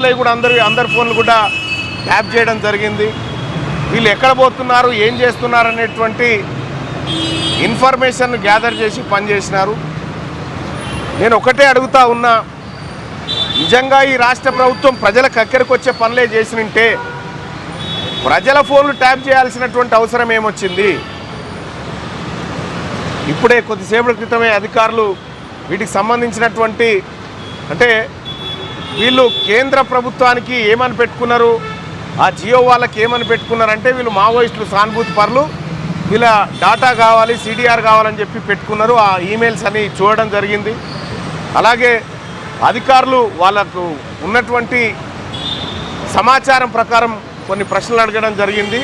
కూడా అందరి ఫోన్లు కూడా ట్యాప్ చేయడం జరిగింది. వీళ్ళు ఎక్కడ పోతున్నారు, ఏం చేస్తున్నారు అనేటువంటి ఇన్ఫర్మేషన్ గ్యాదర్ చేసి పనిచేసినారు. నేను ఒకటే అడుగుతా ఉన్నా, నిజంగా ఈ రాష్ట్ర ప్రభుత్వం ప్రజలకు అక్కడికి వచ్చే పనులే చేసినంటే ప్రజల ఫోన్లు ట్యాప్ చేయాల్సినటువంటి అవసరం ఏమొచ్చింది? ఇప్పుడే కొద్దిసేపటి క్రితమే అధికారులు వీటికి సంబంధించినటువంటి అంటే వీళ్ళు కేంద్ర ప్రభుత్వానికి ఏమని పెట్టుకున్నారు, ఆ జియో వాళ్ళకి ఏమని పెట్టుకున్నారంటే వీళ్ళు మావోయిస్టులు, సానుభూతి పరులు, వీళ్ళ డాటా కావాలి, సిడిఆర్ కావాలని చెప్పి పెట్టుకున్నారు. ఆ ఈమెయిల్స్ అని చూడడం జరిగింది. అలాగే అధికారులు వాళ్ళకు ఉన్నటువంటి సమాచారం ప్రకారం కొన్ని ప్రశ్నలు అడగడం జరిగింది.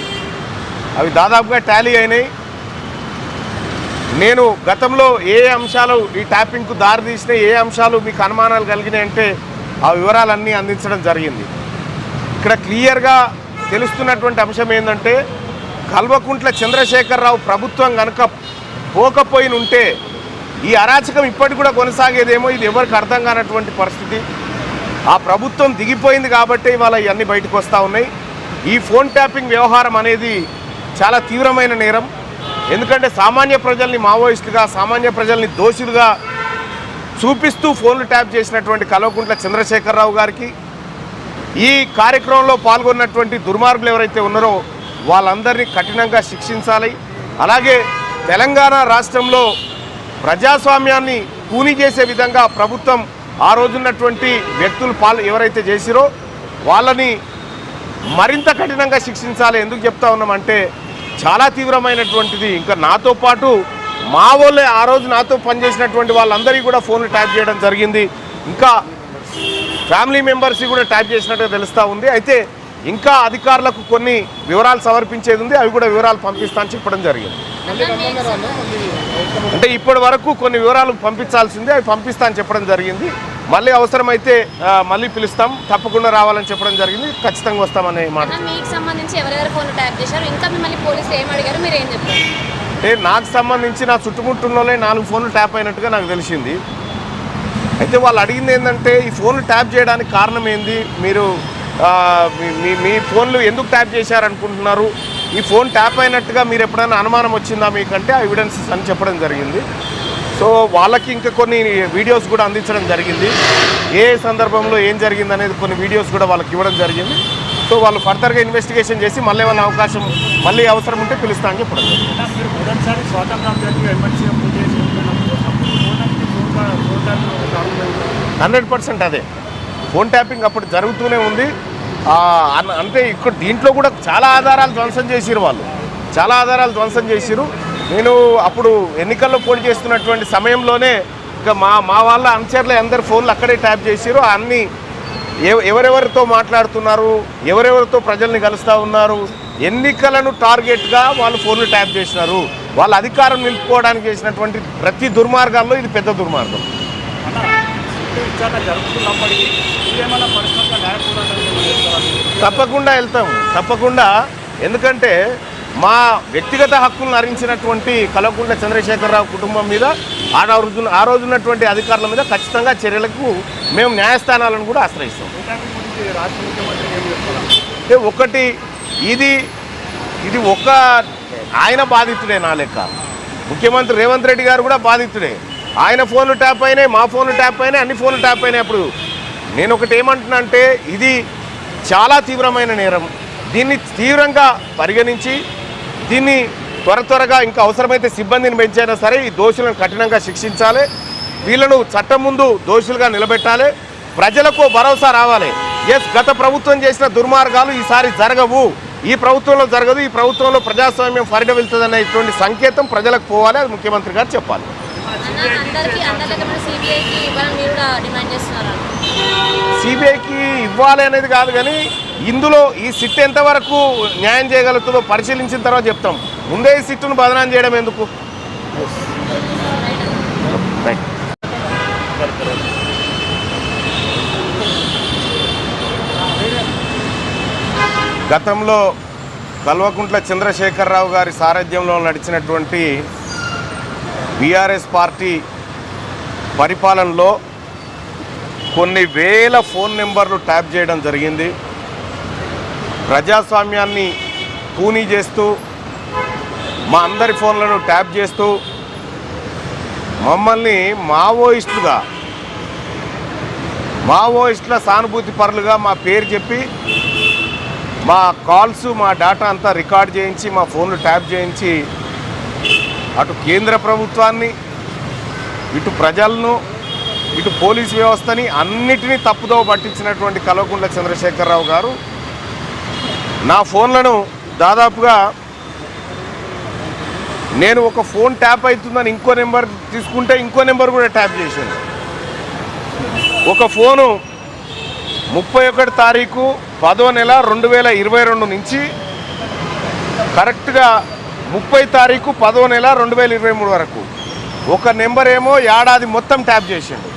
అవి దాదాపుగా టాలీ అయినాయి. నేను గతంలో ఏ అంశాలు ఈ ట్యాపింగ్కు దారితీసినాయి, ఏ అంశాలు మీకు అనుమానాలు కలిగినాయంటే ఆ వివరాలన్నీ అందించడం జరిగింది. ఇక్కడ క్లియర్గా తెలుస్తున్నటువంటి అంశం ఏంటంటే కల్వకుంట్ల చంద్రశేఖరరావు ప్రభుత్వం కనుక పోకపోయిన ఉంటే ఈ అరాచకం ఇప్పటికి కూడా కొనసాగేదేమో. ఇది ఎవరికి అర్థం కానటువంటి పరిస్థితి. ఆ ప్రభుత్వం దిగిపోయింది కాబట్టి ఇవాళ ఇవన్నీ బయటకు వస్తూ ఉన్నాయి. ఈ ఫోన్ ట్యాపింగ్ వ్యవహారం అనేది చాలా తీవ్రమైన నేరం. ఎందుకంటే సామాన్య ప్రజల్ని మావోయిస్టులుగా, సామాన్య ప్రజల్ని దోషులుగా చూపిస్తూ ఫోన్లు ట్యాప్ చేసినటువంటి కల్వకుంట్ల చంద్రశేఖరరావు గారికి, ఈ కార్యక్రమంలో పాల్గొన్నటువంటి దుర్మార్గులు ఎవరైతే ఉన్నారో వాళ్ళందరినీ కఠినంగా శిక్షించాలి. అలాగే తెలంగాణ రాష్ట్రంలో ప్రజాస్వామ్యాన్ని కూని చేసే విధంగా ప్రభుత్వం ఆ రోజున్నటువంటి వ్యక్తులు ఎవరైతే చేసిరో వాళ్ళని మరింత కఠినంగా శిక్షించాలి. ఎందుకు చెప్తా ఉన్నామంటే చాలా తీవ్రమైనటువంటిది. ఇంకా నాతో పాటు మా వాళ్ళే ఆ రోజు నాతో పనిచేసినటువంటి వాళ్ళందరికీ కూడా ఫోన్లు ట్యాప్ చేయడం జరిగింది. ఇంకా ఫ్యామిలీ మెంబర్స్ కూడా ట్యాప్ చేసినట్టుగా తెలుస్తూ ఉంది. అయితే ఇంకా అధికారులకు కొన్ని వివరాలు సమర్పించేది ఉంది. అవి కూడా వివరాలు పంపిస్తానని చెప్పడం జరిగింది. అంటే ఇప్పటి వరకు కొన్ని వివరాలు పంపించాల్సిందే, అవి పంపిస్తానని చెప్పడం జరిగింది. మళ్ళీ అవసరమైతే మళ్ళీ పిలుస్తాం, తప్పకుండా రావాలని చెప్పడం జరిగింది. ఖచ్చితంగా వస్తామనే మాట. మీకు సంబంధించి ఎవరెవరు ఫోన్ ట్యాప్ చేశారు, ఇంకా మిమ్మల్ని పోలీసులు ఏం అడిగారు, మీరు ఏం చెప్పారు? అంటే నాకు సంబంధించి నా చుట్టుముట్టులోనే 4 ఫోన్లు ట్యాప్ అయినట్టుగా నాకు తెలిసింది. అయితే వాళ్ళు అడిగింది ఏంటంటే ఈ ఫోన్లు ట్యాప్ చేయడానికి కారణం ఏంది, మీరు మీ ఫోన్లు ఎందుకు ట్యాప్ చేశారనుకుంటున్నారు, ఈ ఫోన్ ట్యాప్ అయినట్టుగా మీరు ఎప్పుడైనా అనుమానం వచ్చిందా మీకంటే ఆ ఎవిడెన్సెస్ అని చెప్పడం జరిగింది. సో వాళ్ళకి ఇంకా కొన్ని వీడియోస్ కూడా అందించడం జరిగింది. ఏ సందర్భంలో ఏం జరిగింది అనేది కొన్ని వీడియోస్ కూడా వాళ్ళకి ఇవ్వడం జరిగింది. సో వాళ్ళు ఫర్దర్గా ఇన్వెస్టిగేషన్ చేసి మళ్ళీ ఏమైనా అవకాశం మళ్ళీ అవసరం ఉంటే పిలుస్తా అని చెప్పడం జరిగింది. 100% అదే ఫోన్ ట్యాపింగ్ అప్పుడు జరుగుతూనే ఉంది. అంటే ఇక్కడ దీంట్లో కూడా చాలా ఆధారాలు ధ్వంసం చేసిరు, వాళ్ళు చాలా ఆధారాలు ధ్వంసం చేసిరు. నేను అప్పుడు ఎన్నికల్లో పోటీ చేస్తున్నటువంటి సమయంలోనే ఇక మా వాళ్ళ అనుచరులు అందరి ఫోన్లు అక్కడే ట్యాప్ చేసిరు. అన్నీ ఎవరెవరితో మాట్లాడుతున్నారు, ఎవరెవరితో ప్రజల్ని కలుస్తూ ఉన్నారు, ఎన్నికలను టార్గెట్గా వాళ్ళు ఫోన్లు ట్యాప్ చేసినారు. వాళ్ళ అధికారం నిలుపుకోవడానికి చేసినటువంటి ప్రతి దుర్మార్గాల్లో ఇది పెద్ద దుర్మార్గం. తప్పకుండా వెళ్తాం, తప్పకుండా. ఎందుకంటే మా వ్యక్తిగత హక్కులను హరించినటువంటి కల్వకుంట్ల చంద్రశేఖరరావు కుటుంబం మీద ఆ రోజున్నటువంటి అధికారుల మీద ఖచ్చితంగా చర్యలకు మేము న్యాయస్థానాలను కూడా ఆశ్రయిస్తాం. ఒకటి ఇది ఒక ఆయన బాధితుడే, నా లెక్క ముఖ్యమంత్రి రేవంత్ రెడ్డి గారు కూడా బాధితుడే. ఆయన ఫోన్లు ట్యాప్ అయినాయి, మా ఫోన్లు ట్యాప్ అయినాయి, అన్ని ఫోన్లు ట్యాప్ అయినాయి. అప్పుడు నేను ఒకటి ఏమంటున్నా అంటే ఇది చాలా తీవ్రమైన నేరం. దీన్ని తీవ్రంగా పరిగణించి దీన్ని త్వరగా ఇంకా అవసరమైతే సిబ్బందిని పెంచైనా సరే ఈ దోషులను కఠినంగా శిక్షించాలి. వీళ్ళను చట్టం ముందు దోషులుగా నిలబెట్టాలి. ప్రజలకు భరోసా రావాలి. గత ప్రభుత్వం చేసిన దుర్మార్గాలు ఈసారి జరగవు, ఈ ప్రభుత్వంలో జరగదు, ఈ ప్రభుత్వంలో ప్రజాస్వామ్యం పరిడవిల్తుందనేటువంటి సంకేతం ప్రజలకు పోవాలి. అది ముఖ్యమంత్రి గారు చెప్పాలి. సిబిఐకి ఇవ్వాలి అనేది కాదు, కానీ ఇందులో ఈ సిట్ ఎంతవరకు న్యాయం చేయగలుగుతుందో పరిశీలించిన తర్వాత చెప్తాం. ముందే ఈ సిట్టును బదనాం చేయడం ఎందుకు? గతంలో కల్వకుంట్ల చంద్రశేఖరరావు గారి సారథ్యంలో నడిచినటువంటి బీఆర్ఎస్ పార్టీ పరిపాలనలో కొన్ని వేల ఫోన్ నెంబర్లు ట్యాప్ చేయడం జరిగింది. ప్రజాస్వామ్యాన్ని కూనీ చేస్తూ మా అందరి ఫోన్లను ట్యాప్ చేస్తూ మమ్మల్ని మావోయిస్టుల సానుభూతి పరులుగా మా పేరు చెప్పి మా కాల్స్ మా డేటా అంతా రికార్డ్ చేయించి మా ఫోన్లు ట్యాప్ చేయించి అటు కేంద్ర ప్రభుత్వాన్ని ఇటు ప్రజలను ఇటు పోలీస్ వ్యవస్థని అన్నిటినీ తప్పుదోవ పట్టించినటువంటి కల్వకుంట్ల చంద్రశేఖరరావు గారు నా ఫోన్లను దాదాపుగా నేను ఒక ఫోన్ ట్యాప్ అవుతుందని ఇంకో నెంబర్ తీసుకుంటే ఇంకో నెంబర్ కూడా ట్యాప్ చేశాను. ఒక ఫోను 31 తారీఖు 10వ నెల 2022 నుంచి కరెక్ట్గా 30 తారీఖు 10వ నెల 2023 వరకు ఒక నెంబర్ ఏమో ఏడాది మొత్తం ట్యాప్ చేసిండు.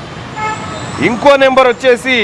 ఇంకో నెంబర్ వచ్చేసి